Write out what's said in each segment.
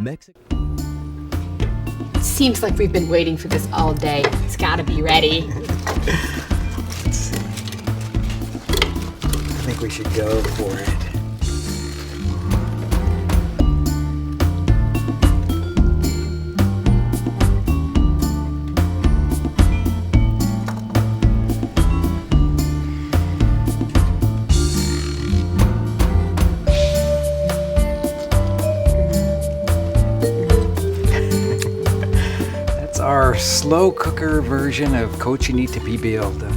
Mexico. Seems like we've been waiting for this all day. It's gotta be ready. Let's see. I think we should go for it. Our slow cooker version of Cochinita pibil, the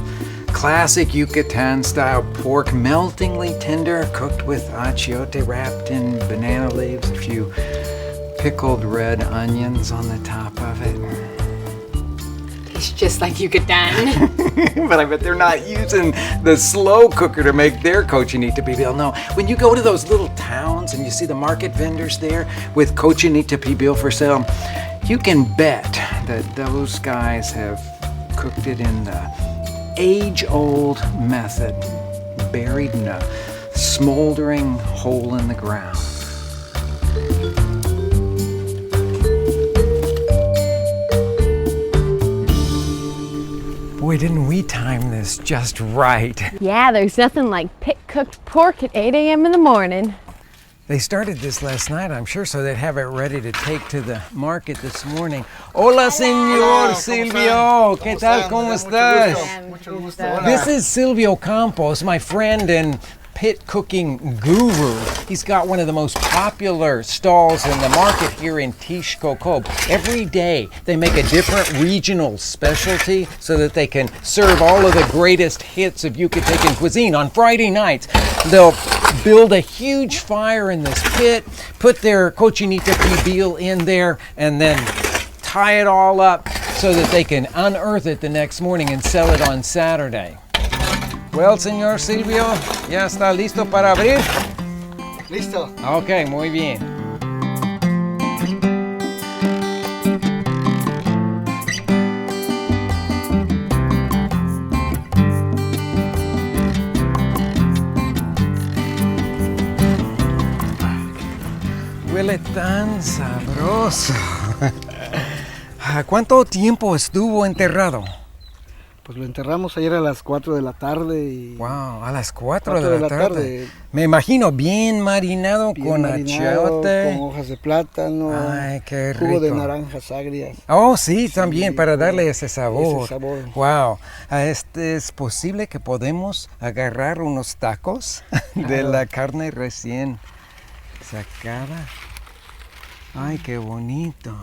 classic Yucatan style pork, meltingly tender, cooked with achiote wrapped in banana leaves, a few pickled red onions on the top of it. Tastes just like Yucatan. But I bet they're not using the slow cooker to make their Cochinita pibil. No, when you go to those little towns and you see the market vendors there with Cochinita pibil for sale, you can bet that those guys have cooked it in the age-old method, buried in a smoldering hole in the ground. Boy, didn't we time this just right. Yeah, there's nothing like pit-cooked pork at 8 a.m. in the morning. They started this last night, I'm sure, so they'd have it ready to take to the market this morning. Hola, señor Silvio. ¿Qué tal? ¿Cómo estás? Mucho gusto. This is Silvio Campos, my friend and pit cooking guru. He's got one of the most popular stalls in the market here in Tixkokob. Every day they make a different regional specialty so that they can serve all of the greatest hits of Yucatecan cuisine. On Friday nights, they'll build a huge fire in this pit, put their Cochinita pibil in there, and then tie it all up so that they can unearth it the next morning and sell it on Saturday. Well, señor Silvio, ¿ya está listo para abrir? Listo. Ok, muy bien. Huele tan sabroso. ¿Cuánto tiempo estuvo enterrado? Pues lo enterramos ayer a las 4 de la tarde. Y Wow, a las 4 de la tarde. Me imagino bien marinado bien con marinado, achiote. con hojas de plátano. Ay, qué rico. Jugo de naranjas agrias. Oh, sí, también para darle ese sabor. Ese sabor. Wow. ¿Es posible que podemos agarrar unos tacos de la carne recién sacada? Ay, qué bonito.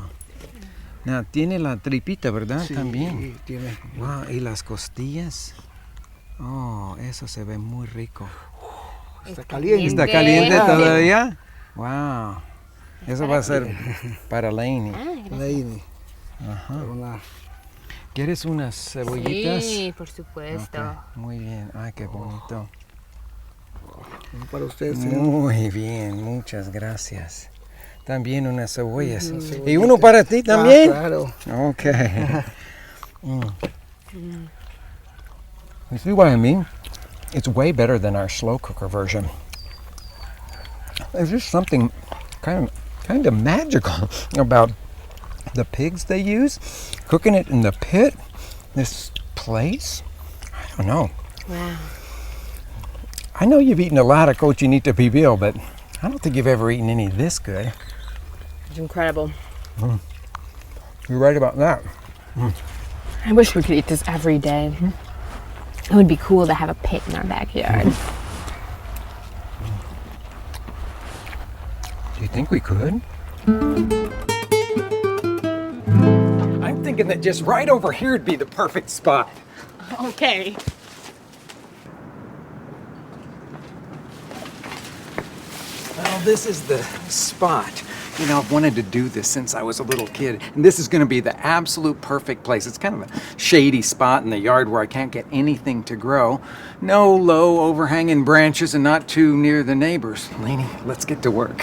No, tiene la tripita, ¿verdad? Sí, También. tiene. Wow, y las costillas. Oh, eso se ve muy rico. Está caliente. ¿Está caliente todavía? Wow. Eso va a ser para Lanie. Lanie. Ajá. Una... ¿Quieres unas cebollitas? Sí, por supuesto. Ok, muy bien. Ay, qué bonito. Para usted, señor. Muy bien, muchas gracias. También unas cebollas. ¿Y uno para ti también? Claro. Ok. You see what I mean? It's way better than our slow cooker version. There's just something kind of magical about the pigs they use, cooking it in the pit, this place. I don't know. Wow. I know you've eaten a lot of Cochinita pibil, but I don't think you've ever eaten any this good. It's incredible. You're right about that. I wish we could eat this every day. It would be cool to have a pit in our backyard. Do you think we could? I'm thinking that just right over here would be the perfect spot. Okay. Well, this is the spot. You know, I've wanted to do this since I was a little kid, and this is going to be the absolute perfect place. It's kind of a shady spot in the yard where I can't get anything to grow. No low overhanging branches and not too near the neighbors. Lanie, let's get to work.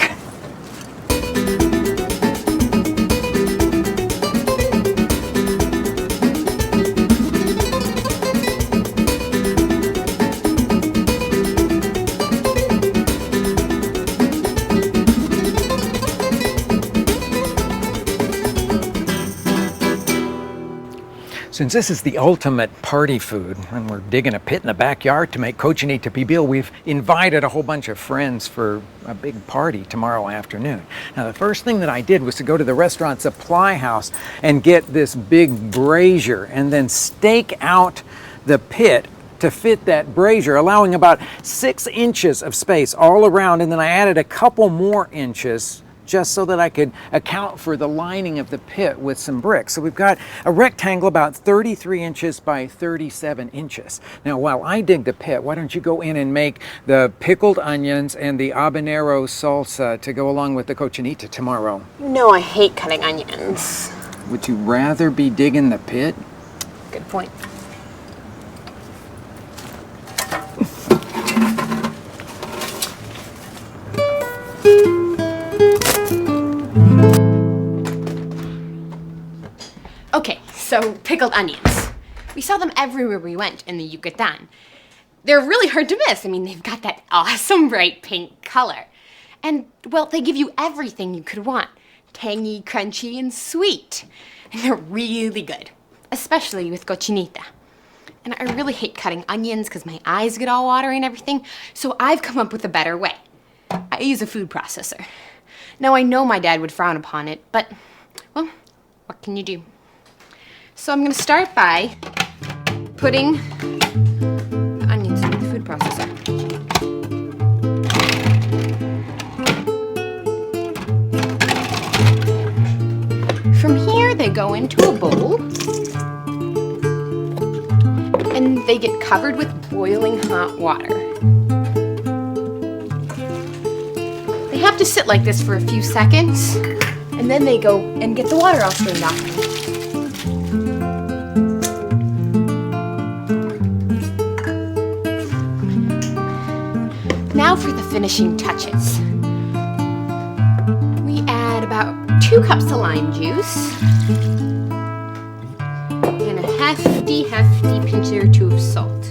Since this is the ultimate party food, and we're digging a pit in the backyard to make Cochinita pibil, we've invited a whole bunch of friends for a big party tomorrow afternoon. Now, the first thing that I did was to go to the restaurant supply house and get this big brazier and then stake out the pit to fit that brazier, allowing about 6 inches of space all around, and then I added a couple more inches just so that I could account for the lining of the pit with some bricks. So we've got a rectangle about 33 inches by 37 inches. Now, while I dig the pit, why don't you go in and make the pickled onions and the habanero salsa to go along with the cochinita tomorrow? You know I hate cutting onions. Would you rather be digging the pit? Good point. Okay, so pickled onions. We saw them everywhere we went in the Yucatan. They're really hard to miss. I mean, they've got that awesome bright pink color. And, well, they give you everything you could want. Tangy, crunchy, and sweet. And they're really good, especially with cochinita. And I really hate cutting onions because my eyes get all watery and everything, so I've come up with a better way. I use a food processor. Now, I know my dad would frown upon it, but, well, what can you do? So I'm going to start by putting the onions into the food processor. From here, they go into a bowl, and they get covered with boiling hot water. They have to sit like this for a few seconds, and then they go and get the water all strained off. Now for the finishing touches. We add about 2 cups of lime juice and a hefty pinch or 2 of salt.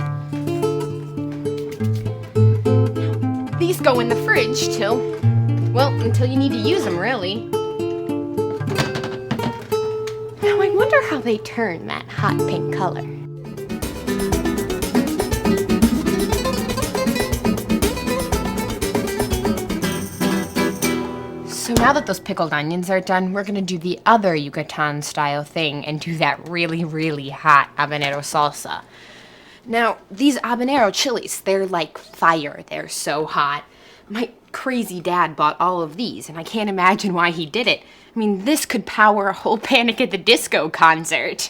These go in the fridge until you need to use them, really. Now I wonder how they turn that hot pink color. So now that those pickled onions are done, we're gonna do the other Yucatan style thing and do that really hot habanero salsa. Now, these habanero chilies, they're like fire. They're so hot. My crazy dad bought all of these, and I can't imagine why he did it. I mean, this could power a whole Panic at the Disco concert.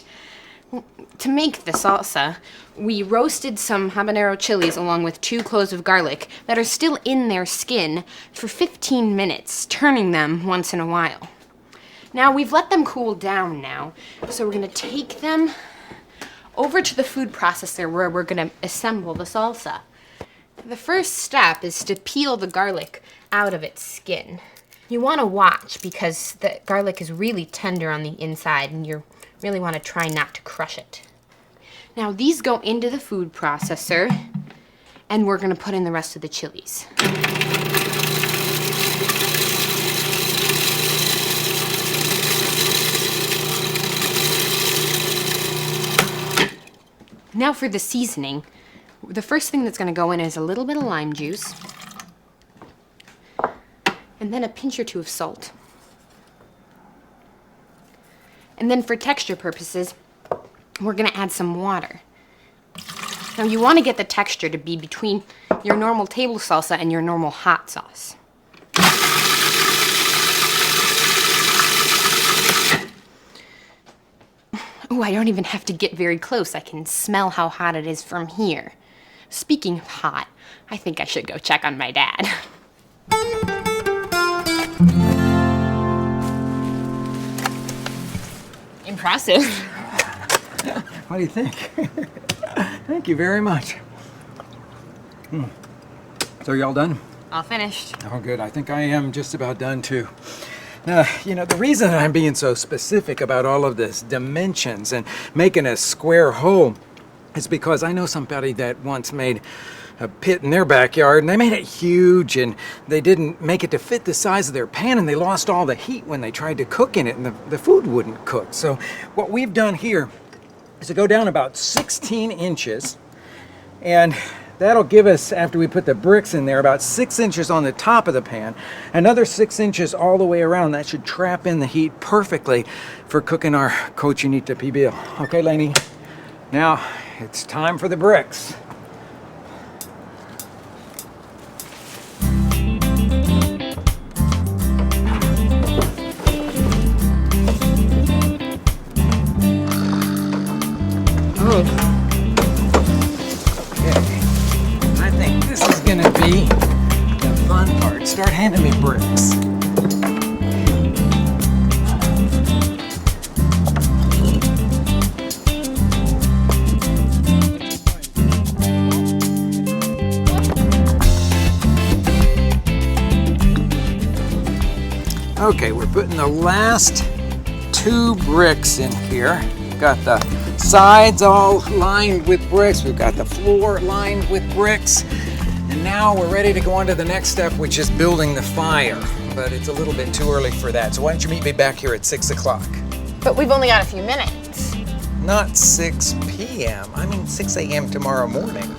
To make the salsa, we roasted some habanero chilies along with 2 cloves of garlic that are still in their skin for 15 minutes, turning them once in a while. Now, we've let them cool down now, so we're gonna take them over to the food processor where we're gonna assemble the salsa. The first step is to peel the garlic out of its skin. You wanna watch because the garlic is really tender on the inside and you really wanna try not to crush it. Now these go into the food processor and we're gonna put in the rest of the chilies. Now for the seasoning, the first thing that's gonna go in is a little bit of lime juice and then a pinch or 2 of salt. And then for texture purposes, we're gonna add some water. Now you wanna get the texture to be between your normal table salsa and your normal hot sauce. Oh, I don't even have to get very close. I can smell how hot it is from here. Speaking of hot, I think I should go check on my dad. Impressive. What do you think? Thank you very much. So are y'all done? All finished. Oh, good. I think I am just about done too. Now, the reason that I'm being so specific about all of this dimensions and making a square hole is because I know somebody that once made a pit in their backyard and they made it huge and they didn't make it to fit the size of their pan and they lost all the heat when they tried to cook in it and the food wouldn't cook. So what we've done here is to go down about 16 inches. And that'll give us, after we put the bricks in there, about 6 inches on the top of the pan. Another 6 inches all the way around. That should trap in the heat perfectly for cooking our Cochinita pibil. Okay, Lanie. Now, it's time for the bricks. Gonna be the fun part. Start handing me bricks. Okay, we're putting the last 2 bricks in here. We've got the sides all lined with bricks. We've got the floor lined with bricks. And now we're ready to go on to the next step, which is building the fire. But it's a little bit too early for that. So why don't you meet me back here at 6 o'clock? But we've only got a few minutes. Not 6 p.m. I mean 6 a.m. tomorrow morning.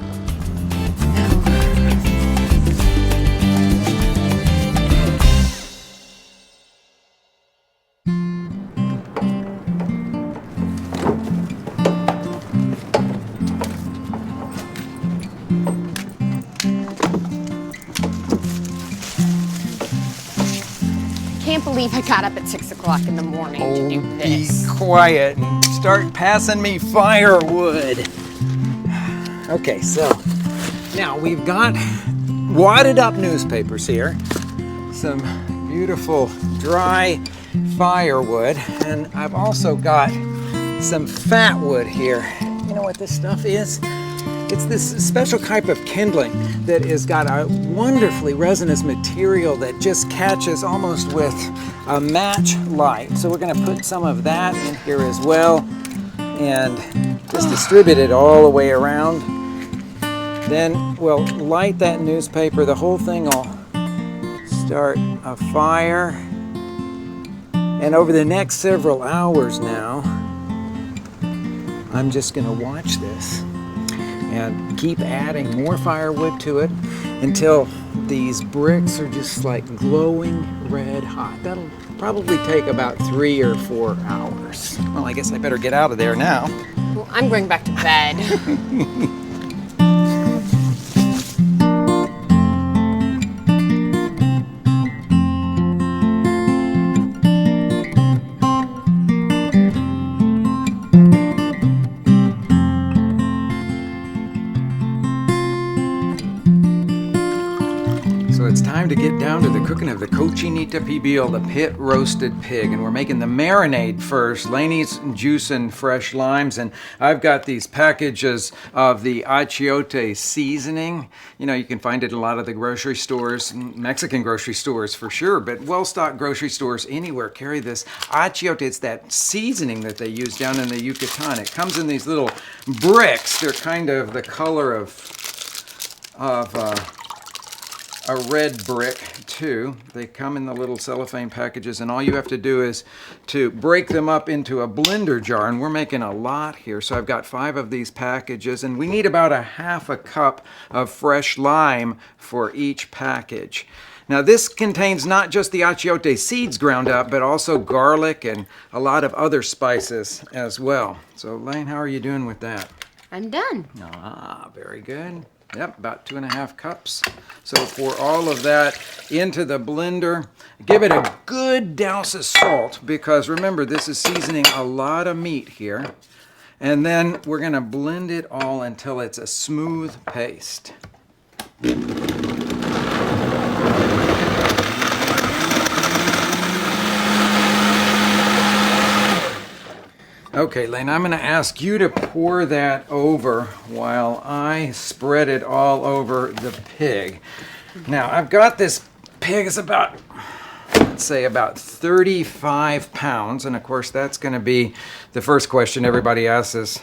I can't believe I got up at 6 o'clock in the morning to do this. Be quiet and start passing me firewood. Okay, so now we've got wadded up newspapers here, some beautiful dry firewood, and I've also got some fat wood here. You know what this stuff is? It's this special type of kindling that has got a wonderfully resinous material that just catches almost with a match light. So we're going to put some of that in here as well and just distribute it all the way around. Then we'll light that newspaper. The whole thing will start a fire. And over the next several hours now, I'm just going to watch this and keep adding more firewood to it until these bricks are just like glowing red hot. That'll probably take about 3 or 4 hours. Well, I guess I better get out of there now. Well, I'm going back to bed. It's time to get down to the cooking of the Cochinita pibil, the pit roasted pig, and we're making the marinade first. Lanie's juicing fresh limes, and I've got these packages of the Achiote seasoning. You know, you can find it in a lot of the grocery stores, Mexican grocery stores for sure, but well-stocked grocery stores anywhere carry this Achiote. It's that seasoning that they use down in the Yucatan. It comes in these little bricks. They're kind of the color of a red brick too. They come in the little cellophane packages, and all you have to do is to break them up into a blender jar, and we're making a lot here. So I've got 5 of these packages, and we need about a half a cup of fresh lime for each package. Now this contains not just the achiote seeds ground up, but also garlic and a lot of other spices as well. So Lane, how are you doing with that? I'm done. Ah, very good. Yep, about 2.5 cups. So pour all of that into the blender. Give it a good douse of salt, because remember, this is seasoning a lot of meat here. And then we're going to blend it all until it's a smooth paste. Okay, Lane, I'm going to ask you to pour that over while I spread it all over the pig. Now, I've got this pig is about, let's say, about 35 pounds. And of course, that's going to be the first question everybody asks is,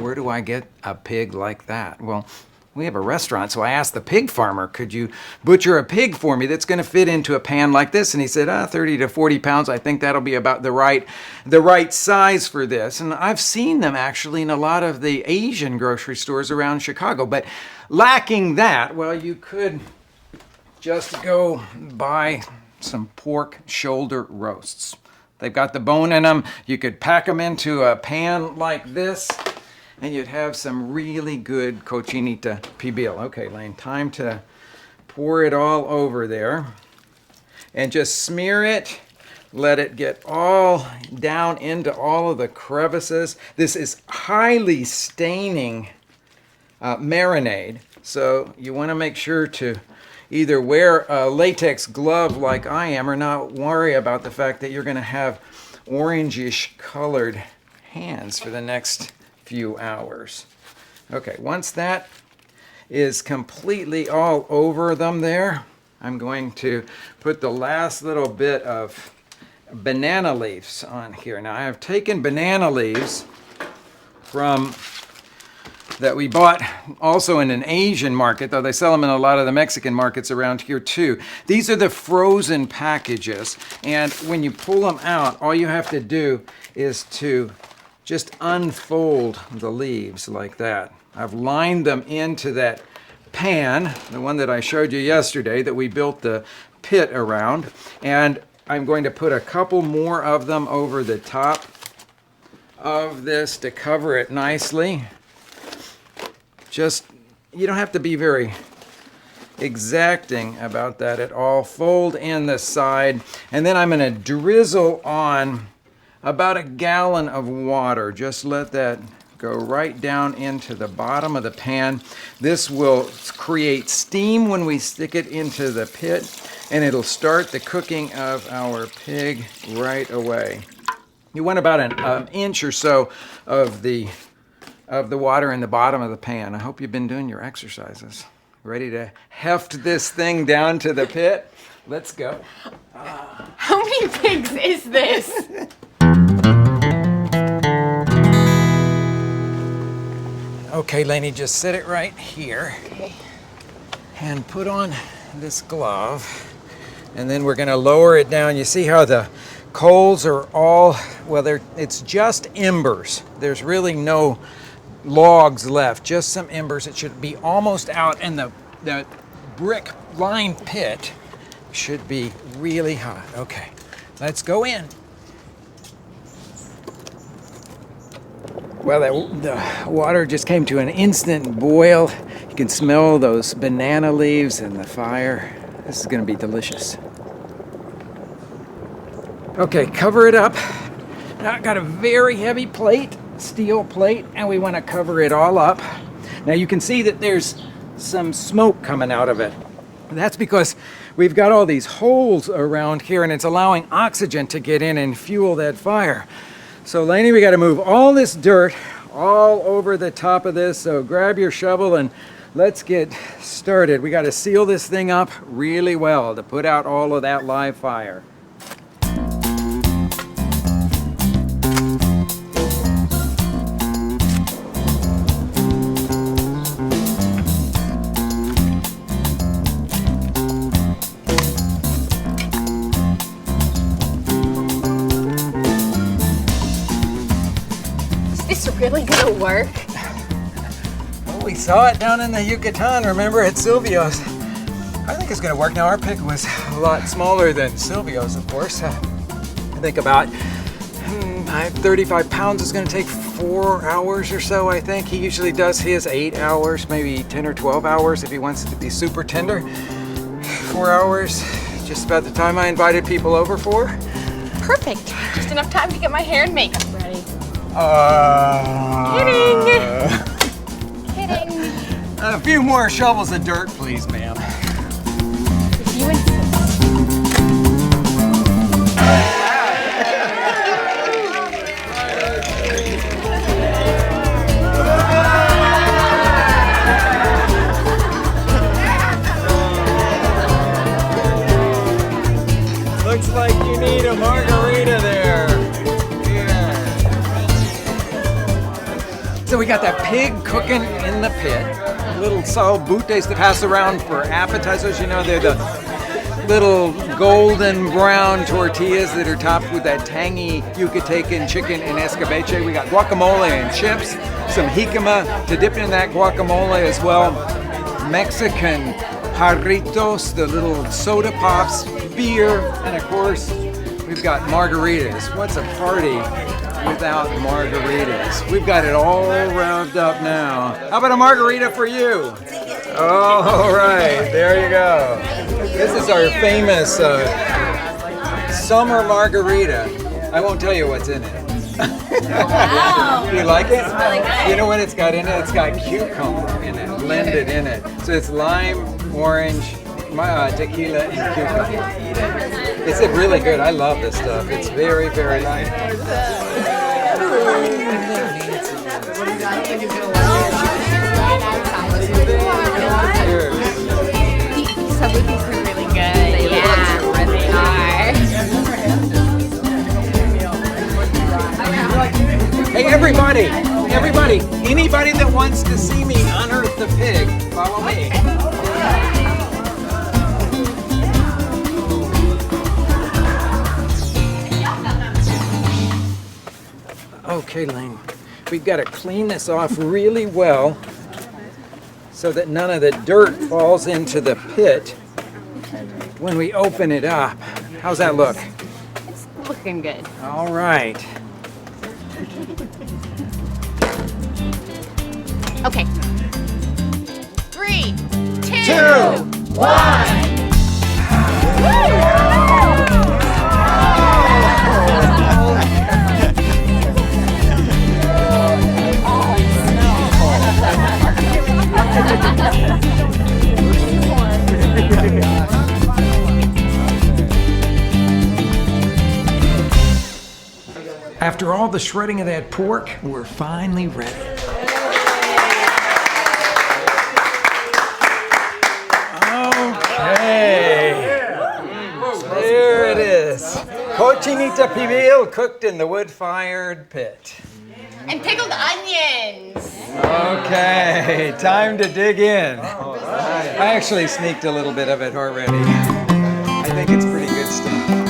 where do I get a pig like that? Well, we have a restaurant, so I asked the pig farmer, could you butcher a pig for me that's going to fit into a pan like this? And he said, 30 to 40 pounds. I think that'll be about the right size for this. And I've seen them actually in a lot of the Asian grocery stores around Chicago. But lacking that, well, you could just go buy some pork shoulder roasts. They've got the bone in them. You could pack them into a pan like this, and you'd have some really good Cochinita pibil. Okay, Lane, time to pour it all over there. And just smear it. Let it get all down into all of the crevices. This is highly staining marinade. So you want to make sure to either wear a latex glove like I am or not worry about the fact that you're going to have orangish colored hands for the next few hours. Okay, once that is completely all over them there, I'm going to put the last little bit of banana leaves on here. Now I have taken banana leaves from that we bought also in an Asian market, though they sell them in a lot of the Mexican markets around here too. These are the frozen packages, and when you pull them out, all you have to do is to just unfold the leaves like that. I've lined them into that pan, the one that I showed you yesterday that we built the pit around, and I'm going to put a couple more of them over the top of this to cover it nicely. Just, you don't have to be very exacting about that at all. Fold in the side, and then I'm going to drizzle on about a gallon of water. Just let that go right down into the bottom of the pan. This will create steam when we stick it into the pit, and it'll start the cooking of our pig right away. You want about an inch or so of the water in the bottom of the pan. I hope you've been doing your exercises. Ready to heft this thing down to the pit? Let's go. How many pigs is this? Okay, Lanie, just set it right here. Okay. And put on this glove. And then we're going to lower it down. You see how the coals are all, well, it's just embers. There's really no logs left, just some embers. It should be almost out, and the brick lined pit should be really hot. Okay, let's go in. Well, the water just came to an instant boil. You can smell those banana leaves and the fire. This is going to be delicious. Okay, cover it up. Now I've got a very heavy plate, steel plate, and we want to cover it all up. Now you can see that there's some smoke coming out of it. That's because we've got all these holes around here, and it's allowing oxygen to get in and fuel that fire. So Lanie, we got to move all this dirt all over the top of this. So grab your shovel and let's get started. We got to seal this thing up really well to put out all of that live fire. Really gonna work? Well, we saw it down in the Yucatan, remember, at Silvio's. I think it's gonna work. Now, our pig was a lot smaller than Silvio's, of course. I think about 35 pounds is gonna take 4 hours or so, I think. He usually does his 8 hours, maybe 10 or 12 hours if he wants it to be super tender. 4 hours, just about the time I invited people over for. Perfect. Just enough time to get my hair and makeup ready. Kidding. A few more shovels of dirt, please, ma'am. If you insist. Looks like you need a margarita there. So we got that pig cooking in the pit. little salbutes to pass around for appetizers. You know, they're the little golden brown tortillas that are topped with that tangy Yucatecan chicken and escabeche. We got guacamole and chips, some jicama to dip in that guacamole as well. Mexican jarritos, the little soda pops, beer, and of course, we've got margaritas. What's a party without margaritas? We've got it all wrapped up now. How about a margarita for you? All right, there you go. This is our famous summer margarita. I won't tell you what's in it. Wow. You like it? It's really good. You know what it's got in it? It's got cucumber in it, blended in it. So it's lime, orange, tequila, and cucumber. It's really good. I love this stuff. It's very, very good. Cheers. Some of these are really good. Yeah, they are. Hey, everybody, anybody that wants to see me unearth the pig, follow me. Okay, Lane, we've got to clean this off really well so that none of the dirt falls into the pit when we open it up. How's that look? It's looking good. All right. Okay. 3, 2, 1. After all the shredding of that pork, we're finally ready. Okay. There it is. Cochinita pibil cooked in the wood-fired pit. and pickled onions. Okay, time to dig in. I actually sneaked a little bit of it already. I think it's pretty good stuff.